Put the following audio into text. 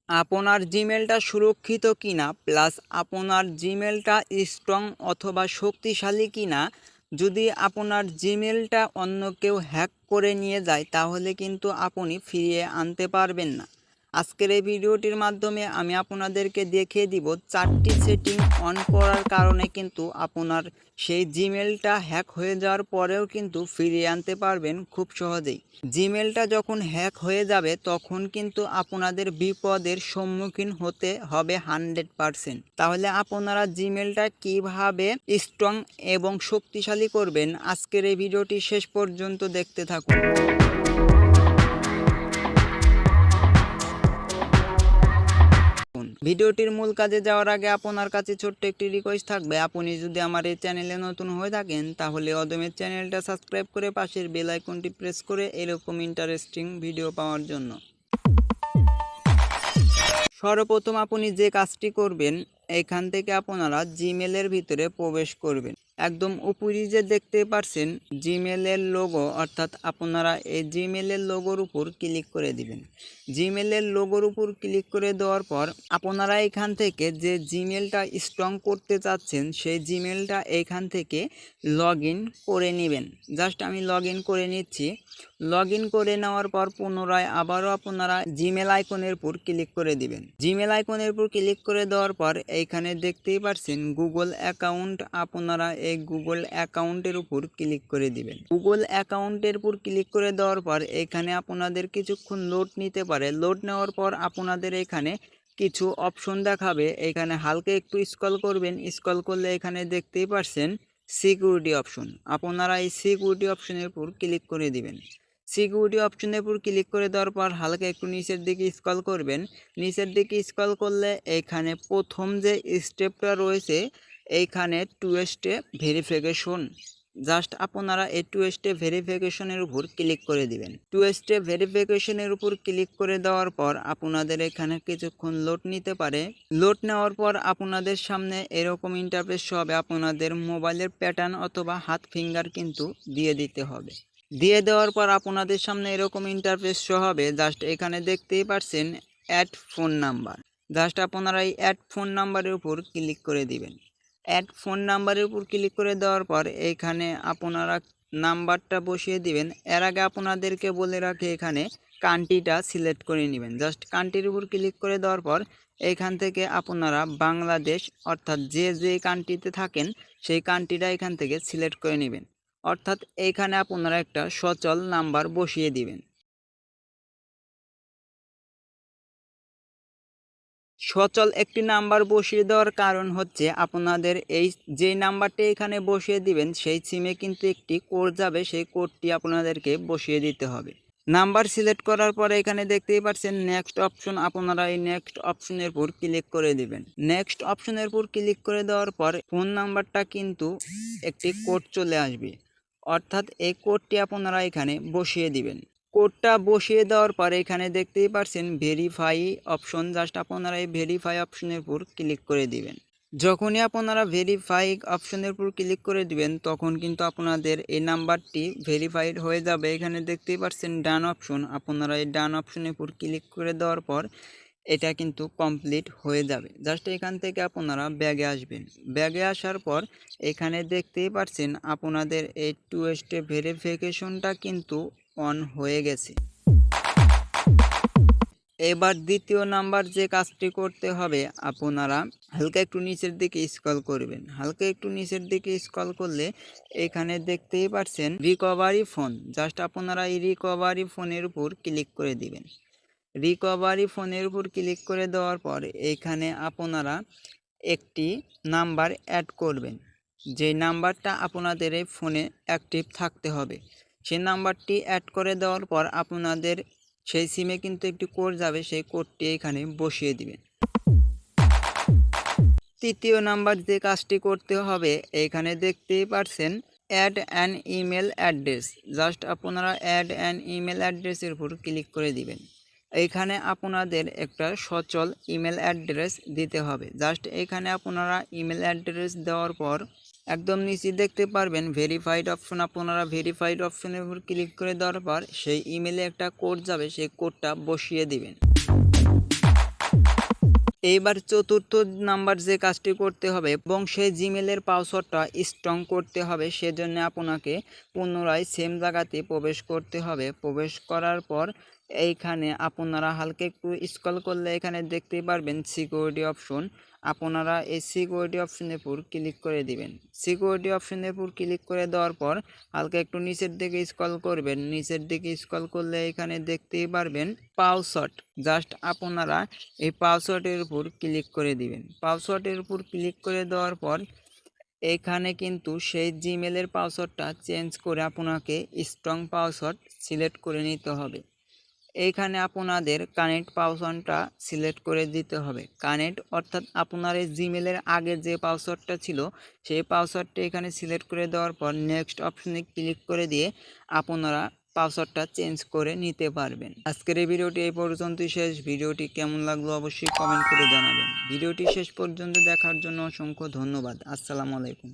আপনার জিমেলটা সুরক্ষিত কিনা প্লাস আপনার জিমেলটা স্ট্রং অথবা শক্তিশালী কিনা। যদি আপনার জিমেলটা অন্য কেউ হ্যাক করে নিয়ে যায় তাহলে কিন্তু আপনি ফিরিয়ে আনতে পারবেন না। আজকের এই ভিডিওটির মাধ্যমে আমি আপনাদেরকে দেখিয়ে দিব 4টি সেটিং অন করার কারণে কিন্তু আপনার সেই জিমেলটা হ্যাক হয়ে যাওয়ার পরেও কিন্তু ফিরিয়ে আনতে পারবেন খুব সহজেই। জিমেলটা যখন হ্যাক হয়ে যাবে তখন কিন্তু আপনাদের বিপদের সম্মুখীন হতে হবে 100%। তাহলে আপনারা জিমেলটা কিভাবে স্ট্রং এবং শক্তিশালী করবেন আজকের এই ভিডিওটি শেষ পর্যন্ত দেখতে থাকুন। ভিডিওটির মূল কাজে যাওয়ার আগে আপনার কাছে ছোট্ট একটি রিকোয়েস্ট থাকবে, আপনি যদি আমার এই চ্যানেলে নতুন হয়ে থাকেন তাহলে অদমের চ্যানেলটা সাবস্ক্রাইব করে পাশের বেল আইকনটি প্রেস করে এরকম ইন্টারেস্টিং ভিডিও পাওয়ার জন্য। সর্বপ্রথম আপনি যে কাজটি করবেন, এখান থেকে আপনারা জিমেলের ভিতরে প্রবেশ করবেন। একদম উপরে যে দেখতে পাচ্ছেন জিমেলের লোগো, অর্থাৎ আপনারা এই জিমেলের লোগোর উপর ক্লিক করে দিবেন। জিমেলের লোগোর উপর ক্লিক করে দেওয়ার পর আপনারা এখান থেকে যে জিমেলটা স্ট্রং করতে চাচ্ছেন সেই জিমেলটা এখান থেকে লগ ইন করে নেবেন। জাস্ট আমি লগ ইন করে নিচ্ছি। লগ ইন করে নেওয়ার পর পুনরায় আবারও আপনারা জিমেল আইকনের উপর ক্লিক করে দিবেন। জিমেল আইকনের উপর ক্লিক করে দেওয়ার পর এইখানে দেখতেই পাচ্ছেন গুগল অ্যাকাউন্ট, আপনারা এই গুগল অ্যাকাউন্টের উপর ক্লিক করে দিবেন। গুগল অ্যাকাউন্টের উপর ক্লিক করে দেওয়ার পর এখানে আপনাদের কিছুক্ষণ লোড নিতে পারে। লোড নেওয়ার পর আপনাদের এখানে কিছু অপশন দেখাবে, এখানে হালকা একটু স্ক্রল করবেন। স্ক্রল করলে এখানে দেখতেই পাচ্ছেন সিকিউরিটি অপশন, আপনারা এই সিকিউরিটি অপশনের উপর ক্লিক করে দিবেন। সিকিউরিটি অপশনের উপর ক্লিক করে দেওয়ার পর হালকা একটু নিচের দিকে স্ক্রল করবেন। নিচের দিকে স্ক্রল করলে এইখানে প্রথম যে স্টেপটা রয়েছে এইখানে 2 স্টেপ ভেরিফিকেশন, জাস্ট আপনারা এই 2 স্টেপ ভেরিফিকেশনের উপর ক্লিক করে দিবেন। 2 স্টেপ ভেরিফিকেশনের উপর ক্লিক করে দেওয়ার পর আপনাদের এখানে কিছুক্ষণ লোড নিতে পারে। লোড নেওয়ার পর আপনাদের সামনে এরকম ইন্টারফেস হবে, আপনাদের মোবাইলের প্যাটার্ন অথবা হাত ফিঙ্গার কিন্তু দিয়ে দিতে হবে। দিয়ে দেওয়ার পর আপনাদের সামনে এরকম ইন্টারফেস শো হবে। জাস্ট এখানে দেখতেই পাচ্ছেন অ্যাড ফোন নাম্বার, জাস্ট আপনারা এই অ্যাড ফোন নাম্বারের উপর ক্লিক করে দিবেন। অ্যাড ফোন নাম্বারের উপর ক্লিক করে দেওয়ার পর এইখানে আপনারা নাম্বারটা বসিয়ে দিবেন। এর আগে আপনাদেরকে বলে রাখি এখানে কান্ট্রিটা সিলেক্ট করে নেবেন। জাস্ট কান্ট্রির উপর ক্লিক করে দেওয়ার পর এইখান থেকে আপনারা বাংলাদেশ অর্থাৎ যে কান্ট্রিতে থাকেন সেই কান্ট্রিটা এখান থেকে সিলেক্ট করে নেবেন। অর্থাৎ এইখানে আপনারা একটা সচল নাম্বার বসিয়ে দিবেন। সচল একটি নাম্বার বসিয়ে দেওয়ার কারণ হচ্ছে আপনাদের এই যে নাম্বারটি এখানে বসিয়ে দিবেন সেই সিমে কিন্তু একটি কোড যাবে, সেই কোডটি আপনাদেরকে বসিয়ে দিতে হবে। নাম্বার সিলেক্ট করার পরে এখানে দেখতেই পাচ্ছেন নেক্সট অপশন, আপনারা এই নেক্সট অপশনের উপর ক্লিক করে দিবেন। নেক্সট অপশনের উপর ক্লিক করে দেওয়ার পর ফোন নাম্বারটা কিন্তু একটি কোড চলে আসবে, অর্থাৎ এই কোডটি আপনারা এখানে বসিয়ে দিবেন। কোডটা বসিয়ে দেওয়ার পরে এখানে দেখতেই পাচ্ছেন ভেরিফাই অপশন, জাস্ট আপনারা এই ভেরিফাই অপশনের উপর ক্লিক করে দিবেন। যখনই আপনারা ভেরিফাই অপশনের উপর ক্লিক করে দিবেন তখন কিন্তু আপনাদের এই নাম্বারটি ভেরিফাইড হয়ে যাবে। এখানে দেখতেই পাচ্ছেন ডান অপশন, আপনারা এই ডান অপশনের উপর ক্লিক করে দেওয়ার পর এটা কিন্তু কমপ্লিট হয়ে যাবে। জাস্ট এখান থেকে আপনারা ব্যাগে আসবেন। ব্যাগে আসার পর এখানে দেখতেই পাচ্ছেন আপনাদের এই 2 স্টেপ ভেরিফিকেশনটা কিন্তু অন হয়ে গেছে। এবার দ্বিতীয় নাম্বার যে কাজটি করতে হবে, আপনারা হালকা একটু নিচের দিকে স্ক্রল করবেন। হালকা একটু নিচের দিকে স্ক্রল করলে এখানে দেখতেই পাচ্ছেন রিকভারি ফোন, জাস্ট আপনারা এই রিকভারি ফোনের উপর ক্লিক করে দিবেন। রিকভারি ফোনের উপর ক্লিক করে দেওয়ার পর এখানে আপনারা একটি নাম্বার অ্যাড করবেন। যে নাম্বারটা আপনাদের এই ফোনে অ্যাক্টিভ থাকতে হবে সেই নাম্বারটি অ্যাড করে দেওয়ার পর আপনাদের সেই সিমে কিন্তু একটি কোড যাবে, সেই কোডটি এখানে বসিয়ে দিবেন। তৃতীয় নাম্বার যে কাজটি করতে হবে এখানে দেখতেই পাচ্ছেন add an email address, just আপনারা অ্যাড অ্যান ইমেল অ্যাড্রেসের উপর ক্লিক করে দিবেন। এইখানে আপনাদের একটা সচল ইমেল অ্যাড্রেস দিতে হবে। জাস্ট এখানে আপনারা ইমেল অ্যাড্রেস দেওয়ার পর একদম নিচে দেখতে পারবেন ভেরিফাইড অপশন, আপনারা ভেরিফাইড অপশনের উপর ক্লিক করে দেওয়ার পর সেই ইমেলে একটা কোড যাবে, সেই কোডটা বসিয়ে দিবেন। এইবার চতুর্থ নাম্বার যে কাজটি করতে হবে এবং সেই জিমেলের পাসওয়ার্ডটা স্ট্রং করতে হবে, সেজন্য আপনাকে পুনরায় সেম জায়গাতে প্রবেশ করতে হবে। প্রবেশ করার পর এইখানে আপনারা হালকা একটু স্ক্রল করলে এখানে দেখতে পারবেন সিকিউরিটি অপশন। আপনারা এই সিকিউরিটি অপশনের উপর ক্লিক করে দিবেন। সিকিউরিটি অপশনের উপর ক্লিক করে দেওয়ার পর হালকা একটু নিচের দিকে স্ক্রল করবেন। নিচের দিকে স্ক্রল করলে এখানে দেখতেই পারবেন পাসওয়ার্ড। জাস্ট আপনারা এই পাসওয়ার্ডের উপর ক্লিক করে দিবেন। পাসওয়ার্ডের উপর ক্লিক করে দেওয়ার পর এখানে কিন্তু সেই জিমেলের পাসওয়ার্ডটা চেঞ্জ করে আপনাকে স্ট্রং পাসওয়ার্ড সিলেক্ট করে নিতে হবে। এইখানে আপনাদের কানেক্ট পাসওয়ার্ডটা সিলেক্ট করে দিতে হবে। কানেক্ট অর্থাৎ আপনার এই জিমেলের আগে যে পাসওয়ার্ডটা ছিল সেই পাসওয়ার্ডটা এখানে সিলেক্ট করে দেওয়ার পর নেক্সট অপশনে ক্লিক করে দিয়ে আপনারা পাসওয়ার্ডটা চেঞ্জ করে নিতে পারবেন। আজকের এই ভিডিওটি এই পর্যন্তই শেষ। ভিডিওটি কেমন লাগলো অবশ্যই কমেন্ট করে জানাবেন। ভিডিওটি শেষ পর্যন্ত দেখার জন্য অসংখ্য ধন্যবাদ। আসসালামু আলাইকুম।